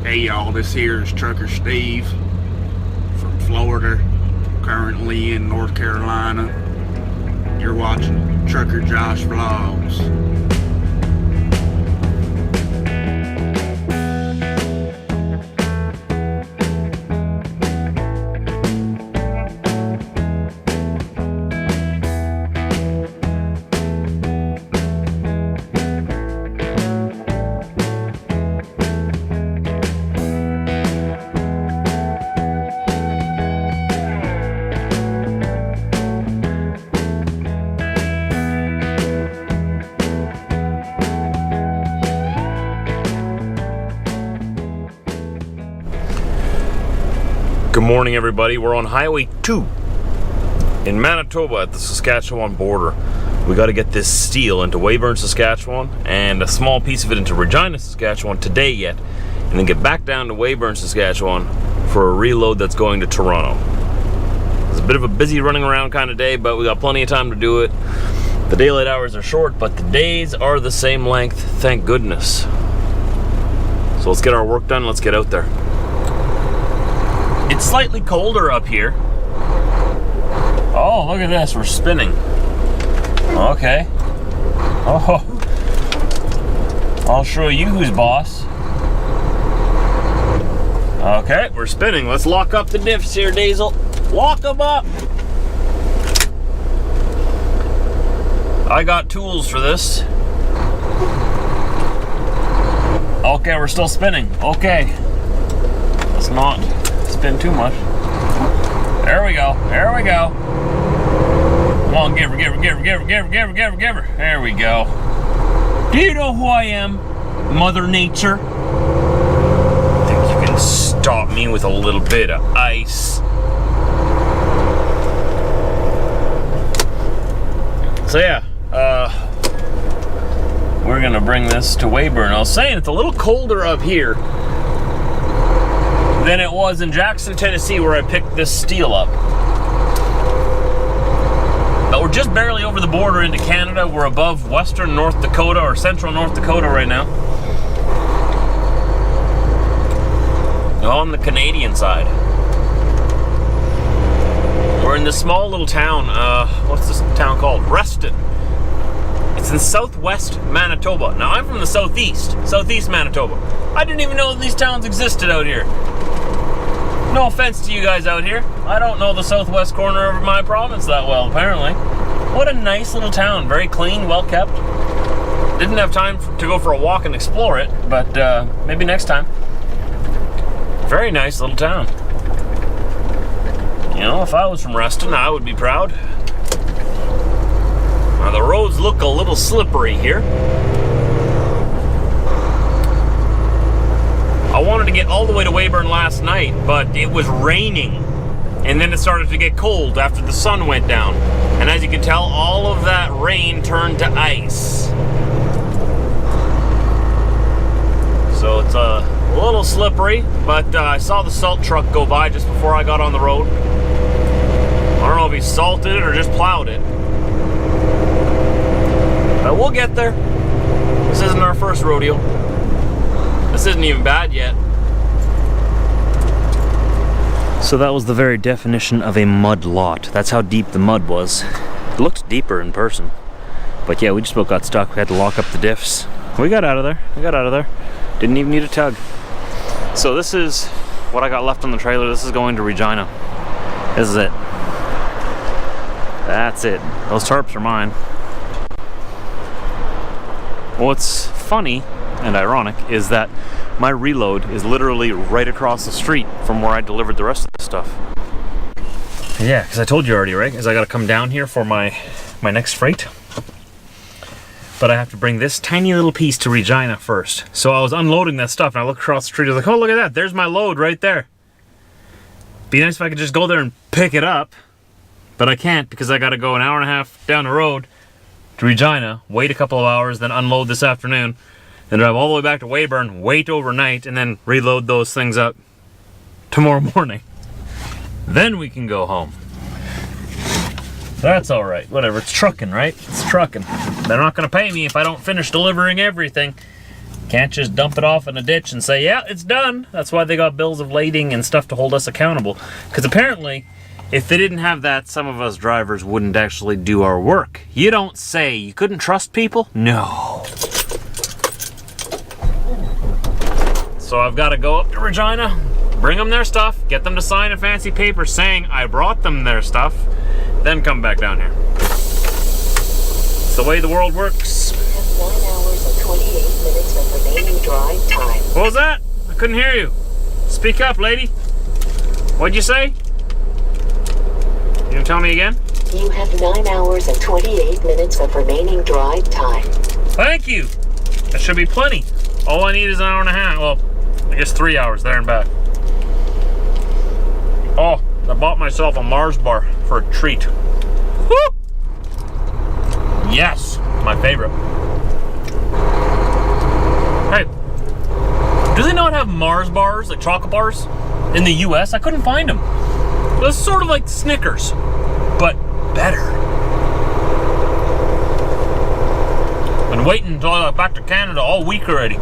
Hey y'all, this here is Trucker Steve from Florida, currently in North Carolina. You're watching Trucker Josh Vlogs. Good morning, everybody. We're on Highway 2 in Manitoba at the Saskatchewan border. We got to get this steel into Weyburn, Saskatchewan, and a small piece of it into Regina, Saskatchewan today yet, and then get back down to Weyburn, Saskatchewan for a reload that's going to Toronto. It's a bit of a busy running around kind of day, but we got plenty of time to do it. The daylight hours are short, but the days are the same length, thank goodness. So let's get our work done, let's get out there. It's slightly colder up here. Oh, look at this, we're spinning. Okay. Oh, I'll show you who's boss. Okay, we're spinning. Let's lock up the diffs here, Diesel. Lock them up. I got tools for this. Okay, we're still spinning. Okay. Let's not spin too much. There we go. There we go. Come on, give her. There we go. Do you know who I am? Mother Nature. Think you can stop me with a little bit of ice? So yeah, we're gonna bring this to Weyburn. I was saying it's a little colder up here than it was in Jackson, Tennessee, where I picked this steel up. But we're just barely over the border into Canada. We're above western North Dakota or central North Dakota right now. On the Canadian side. We're in this small little town, what's this town called? Reston. It's in southwest Manitoba. Now I'm from the southeast Manitoba. I didn't even know these towns existed out here. No offense to you guys out here. I don't know the southwest corner of my province that well, apparently. What a nice little town. Very clean, well kept. Didn't have time to go for a walk and explore it, but maybe next time. Very nice little town. You know, if I was from Reston, I would be proud. Now the roads look a little slippery here. I wanted to get all the way to Weyburn last night, but it was raining. And then it started to get cold after the sun went down. And as you can tell, all of that rain turned to ice. So it's a little slippery, but I saw the salt truck go by just before I got on the road. I don't know if he salted it or just plowed it. But we'll get there. This isn't our first rodeo. This isn't even bad yet. So that was the very definition of a mud lot. That's how deep the mud was. It looked deeper in person. But yeah, we just about got stuck. We had to lock up the diffs. We got out of there. Didn't even need a tug. So this is what I got left on the trailer. This is going to Regina. This is it. That's it. Those tarps are mine. What's funny and ironic is that my reload is literally right across the street from where I delivered the rest of the stuff. Yeah, because I told you already, right? Because I got to come down here for my next freight. But I have to bring this tiny little piece to Regina first. So I was unloading that stuff and I looked across the street. I was like, oh, look at that. There's my load right there. Be nice if I could just go there and pick it up. But I can't because I got to go an hour and a half down the road to Regina, wait a couple of hours, then unload this afternoon. Then drive all the way back to Weyburn, wait overnight, and then reload those things up tomorrow morning. Then we can go home. That's alright, whatever, it's trucking, right? It's trucking. They're not gonna pay me if I don't finish delivering everything. Can't just dump it off in a ditch and say, yeah, it's done. That's why they got bills of lading and stuff to hold us accountable. Because apparently, if they didn't have that, some of us drivers wouldn't actually do our work. You don't say. You couldn't trust people? No. So I've got to go up to Regina, bring them their stuff, get them to sign a fancy paper saying I brought them their stuff, then come back down here. It's the way the world works. 9 hours and 28 minutes of remaining drive time. What was that? I couldn't hear you. Speak up, lady. What'd you say? You gonna tell me again? You have 9 hours and 28 minutes of remaining drive time. Thank you. That should be plenty. All I need is an hour and a half. Well, I guess 3 hours there and back. Oh, I bought myself a Mars bar for a treat. Woo! Yes, my favorite. Hey, do they not have Mars bars, like chocolate bars, in the US? I couldn't find them. It's sort of like Snickers, but better. Been waiting until I got back to Canada all week already.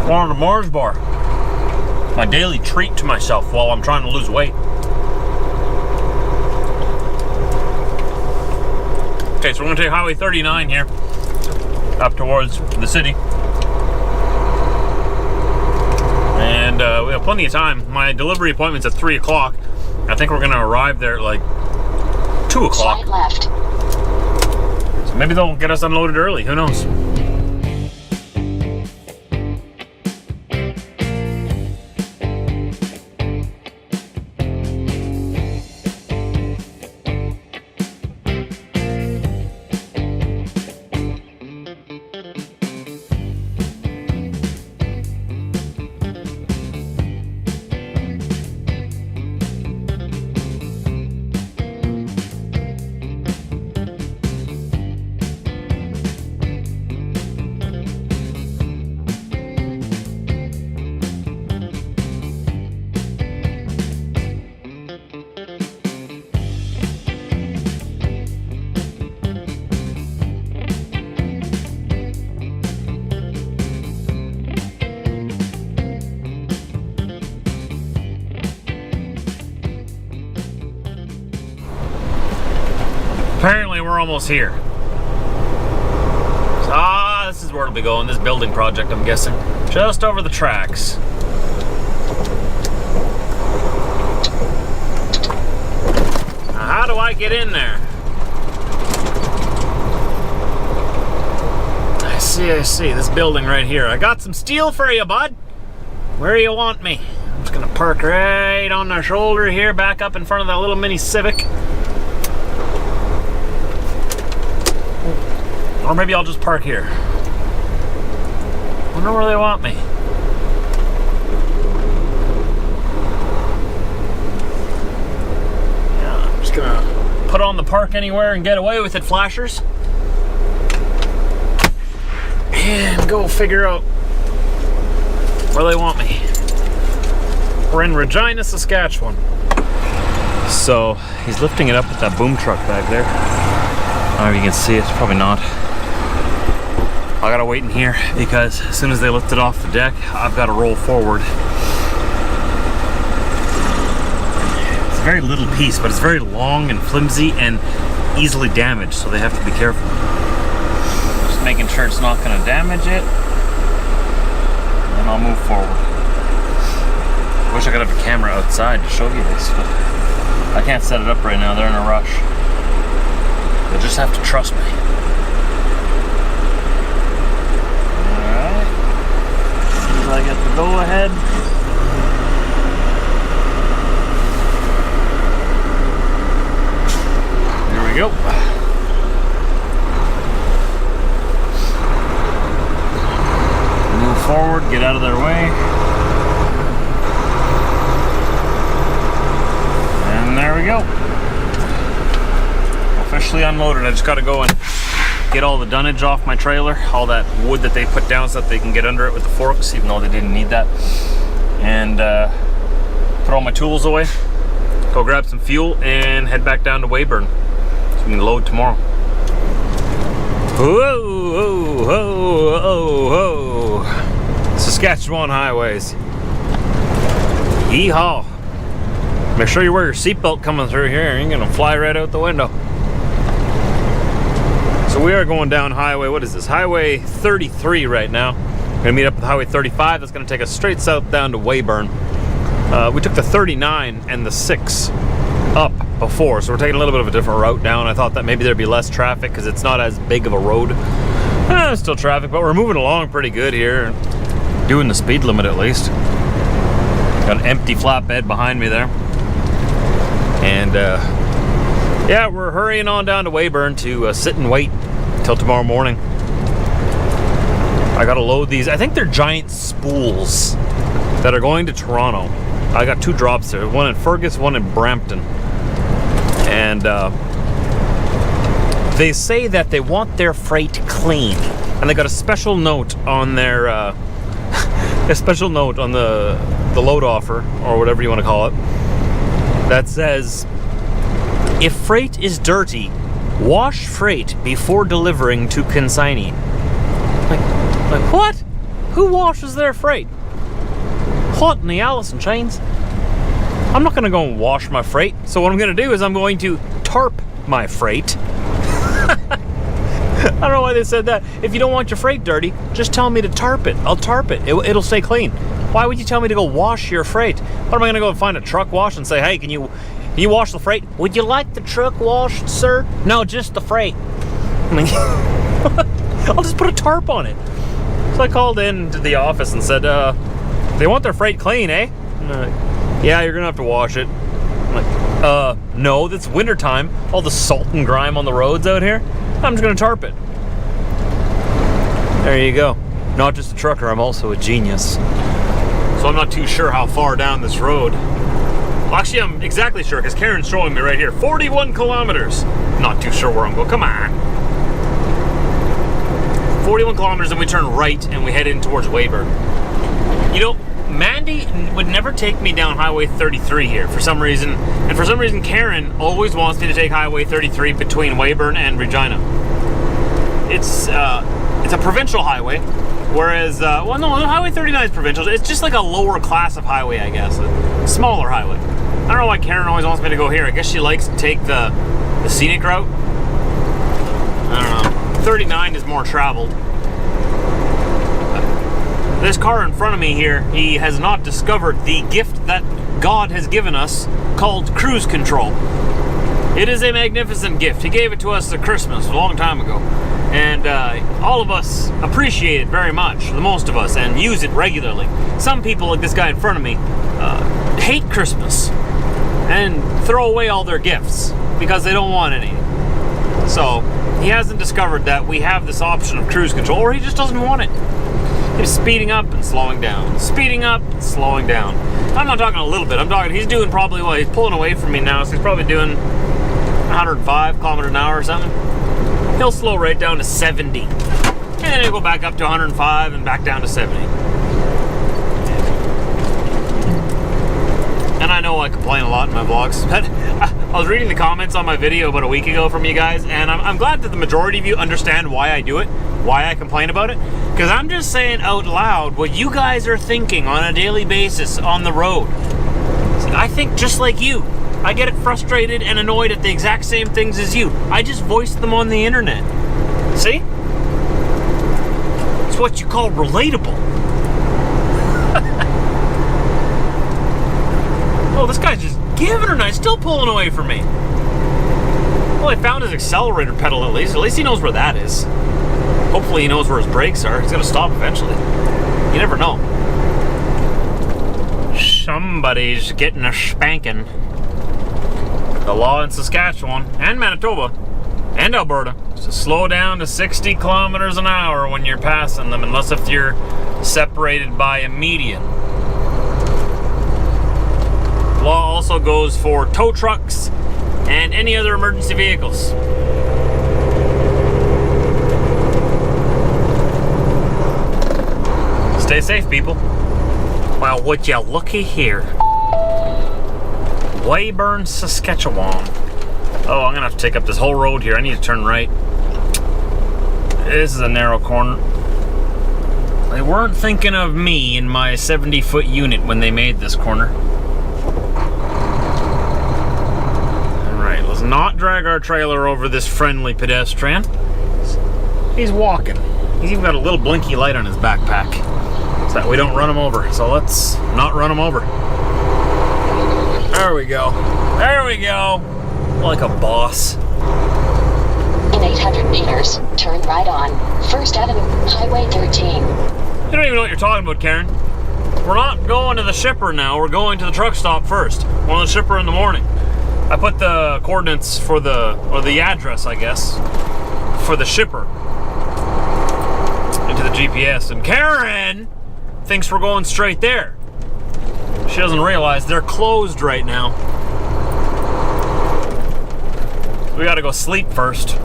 Wanted a Mars bar. My daily treat to myself while I'm trying to lose weight. Okay, so we're gonna take Highway 39 here, up towards the city. And we have plenty of time. My delivery appointment's at 3 o'clock. I think we're gonna arrive there at like 2 o'clock. Slight left. So maybe they'll get us unloaded early, who knows? Apparently we're almost here. This is where it'll be going, this building project, I'm guessing. Just over the tracks. Now, how do I get in there? I see, this building right here. I got some steel for you, bud. Where do you want me? I'm just gonna park right on the shoulder here, back up in front of that little mini Civic. Or maybe I'll just park here. I wonder where they want me. Yeah, I'm just gonna put on the park anywhere and get away with it, flashers. And go figure out where they want me. We're in Regina, Saskatchewan. So he's lifting it up with that boom truck back there. I don't know if you can see it, probably not. I gotta wait in here because as soon as they lift it off the deck, I've got to roll forward. It's a very little piece, but it's very long and flimsy and easily damaged, so they have to be careful. Just making sure it's not gonna damage it. And then I'll move forward. Wish I could have a camera outside to show you this, but I can't set it up right now, they're in a rush. You'll just have to trust me. Alright. As soon as I get the go ahead. There we go. Move forward, get out of their way. And there we go. Officially unloaded. I just got to go and get all the dunnage off my trailer, all that wood that they put down so that they can get under it with the forks, even though they didn't need that, and put all my tools away, go grab some fuel, and head back down to Weyburn so we can load tomorrow. Whoa, whoa, whoa, whoa, whoa. Saskatchewan highways. Yeehaw. Make sure you wear your seatbelt coming through here. You're gonna fly right out the window. So we are going down highway, what is this? Highway 33 right now. We're gonna meet up with Highway 35. That's gonna take us straight south down to Weyburn. We took the 39 and the 6 up before, so we're taking a little bit of a different route down. I thought that maybe there'd be less traffic because it's not as big of a road. Still traffic, but we're moving along pretty good here. Doing the speed limit at least. Got an empty flatbed behind me there. And yeah, we're hurrying on down to Weyburn to sit and wait till tomorrow morning. I gotta load these. I think they're giant spools that are going to Toronto. I got 2 drops there, one in Fergus, one in Brampton. And they say that they want their freight clean. And they got a special note on their, a special note on the load offer, or whatever you want to call it, that says, if freight is dirty, wash freight before delivering to consignee. Like what? Who washes their freight? What in the Alice in Chains? I'm not gonna go and wash my freight. So what I'm gonna do is I'm going to tarp my freight. I don't know why they said that. If you don't want your freight dirty, just tell me to tarp it. I'll tarp it. It'll stay clean. Why would you tell me to go wash your freight? What am I gonna go and find a truck wash and say, hey, can you wash the freight? Would you like the truck washed, sir? No, just the freight. I mean, I'll just put a tarp on it. So I called in to the office and said, they want their freight clean, eh? Yeah, you're gonna have to wash it. I'm like, no, it's wintertime. All the salt and grime on the roads out here. I'm just gonna tarp it. There you go. Not just a trucker, I'm also a genius. So I'm not too sure how far down this road. Well, actually, I'm exactly sure because Karen's showing me right here. 41 kilometers. Not too sure where I'm going. Come on. 41 kilometers and we turn right and we head in towards Weyburn. You know, Mandy would never take me down Highway 33 here for some reason. And for some reason, Karen always wants me to take Highway 33 between Weyburn and Regina. It's a provincial highway. Whereas, well, no, Highway 39 is provincial. It's just like a lower class of highway, I guess. A smaller highway. I don't know why Karen always wants me to go here. I guess she likes to take the scenic route. I don't know. 39 is more traveled. This car in front of me here, he has not discovered the gift that God has given us called cruise control. It is a magnificent gift. He gave it to us at Christmas a long time ago. And all of us appreciate it very much, the most of us, and use it regularly. Some people, like this guy in front of me, hate Christmas and throw away all their gifts because they don't want any. So he hasn't discovered that we have this option of cruise control, or he just doesn't want it. He's speeding up and slowing down, speeding up and slowing down. I'm not talking a little bit, I'm talking, he's doing probably, well, he's pulling away from me now, so he's probably doing 105 kilometers an hour or something. He'll slow right down to 70. And then he'll go back up to 105 and back down to 70. And I know I complain a lot in my vlogs, but I was reading the comments on my video about a week ago from you guys, and I'm glad that the majority of you understand why I do it, why I complain about it, because I'm just saying out loud what you guys are thinking on a daily basis on the road. See, I think just like you. I get frustrated and annoyed at the exact same things as you. I just voice them on the internet. See? It's what you call relatable. Oh, this guy's just giving her nice, still pulling away from me. Well, I found his accelerator pedal at least. At least he knows where that is. Hopefully he knows where his brakes are. He's gonna stop eventually. You never know. Somebody's getting a spanking. The law in Saskatchewan and Manitoba and Alberta is to slow down to 60 kilometers an hour when you're passing them, unless if you're separated by a median. Law also goes for tow trucks and any other emergency vehicles. Stay safe, people. Well, would you looky here. Weyburn, Saskatchewan. Oh, I'm gonna have to take up this whole road here. I need to turn right. This is a narrow corner. They weren't thinking of me in my 70-foot unit when they made this corner. Alright, let's not drag our trailer over this friendly pedestrian. He's walking. He's even got a little blinky light on his backpack, so that we don't run him over. So let's not run him over. There we go. There we go. Like a boss. In 800 meters, turn right on 1st Avenue, Highway 13. You don't even know what you're talking about, Karen. We're not going to the shipper now. We're going to the truck stop first. We're on the shipper in the morning. I put the coordinates for or the address, I guess, for the shipper into the GPS. And Karen thinks we're going straight there. She doesn't realize they're closed right now. We gotta go sleep first.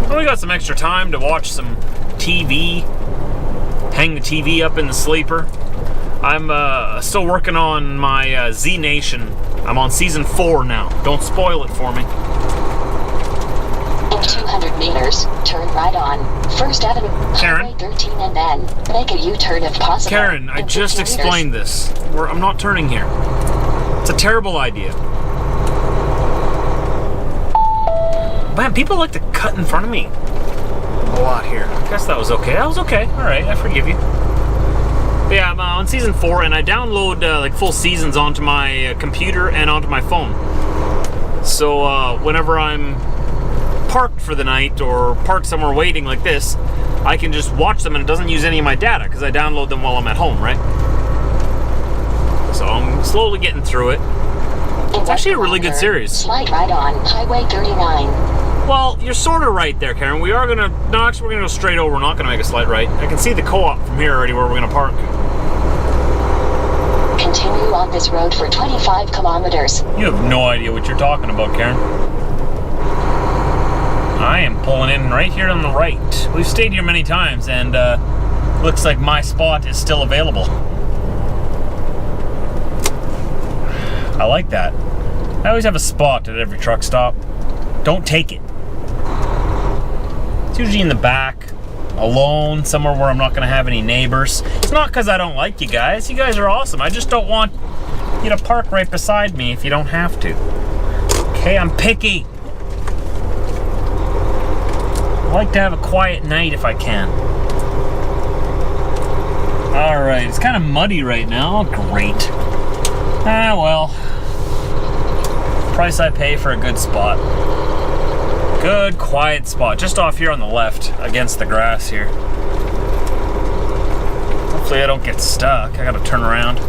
Well, we got some extra time to watch some TV, hang the TV up in the sleeper. I'm still working on my Z Nation. I'm on season 4 now. Don't spoil it for me. In 200 meters, turn right on 1st Avenue, Karen? Highway 13, and then make a U-turn if possible. Karen, I just explained this. I'm not turning here. It's a terrible idea. Man, people like to cut in front of me a lot here. I guess that was okay. That was okay. All right, I forgive you. But yeah, I'm on season 4, and I download like full seasons onto my computer and onto my phone. So whenever I'm parked for the night or parked somewhere waiting like this, I can just watch them, and it doesn't use any of my data because I download them while I'm at home, right? So I'm slowly getting through it. It's actually a really good series. Slide right on Highway 39. Well, you're sort of right there, Karen. We are gonna, no, actually we're gonna go straight over. We're not gonna make a slight right. I can see the co-op from here already where we're gonna park. Continue on this road for 25 kilometers. You have no idea what you're talking about, Karen. I am pulling in right here on the right. We've stayed here many times, and looks like my spot is still available. I like that. I always have a spot at every truck stop. Don't take it. It's usually in the back, alone, somewhere where I'm not gonna have any neighbors. It's not because I don't like you guys. You guys are awesome. I just don't want you to park right beside me if you don't have to. Okay, I'm picky. I like to have a quiet night if I can. All right, it's kind of muddy right now. Great. Ah, well. Price I pay for a good spot. Good, quiet spot. Just off here on the left, against the grass here. Hopefully I don't get stuck. I gotta turn around.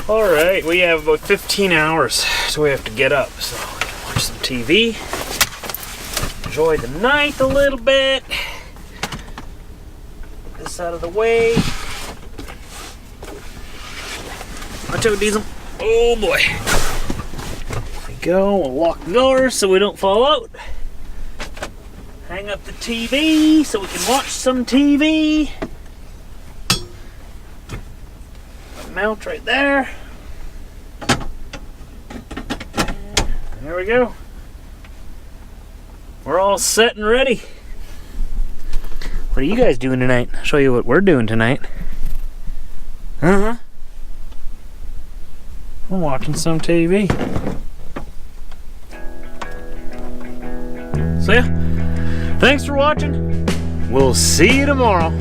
All right, we have about 15 hours, so we have to get up. So we can watch some TV. Enjoy the night a little bit. This out of the way. Watch out, Diesel. Oh boy. There we go. We'll lock the doors so we don't fall out. Hang up the TV so we can watch some TV. Mount right there. There we go. We're all set and ready. What are you guys doing tonight? I'll show you what we're doing tonight. We're watching some TV. So yeah, thanks for watching. We'll see you tomorrow.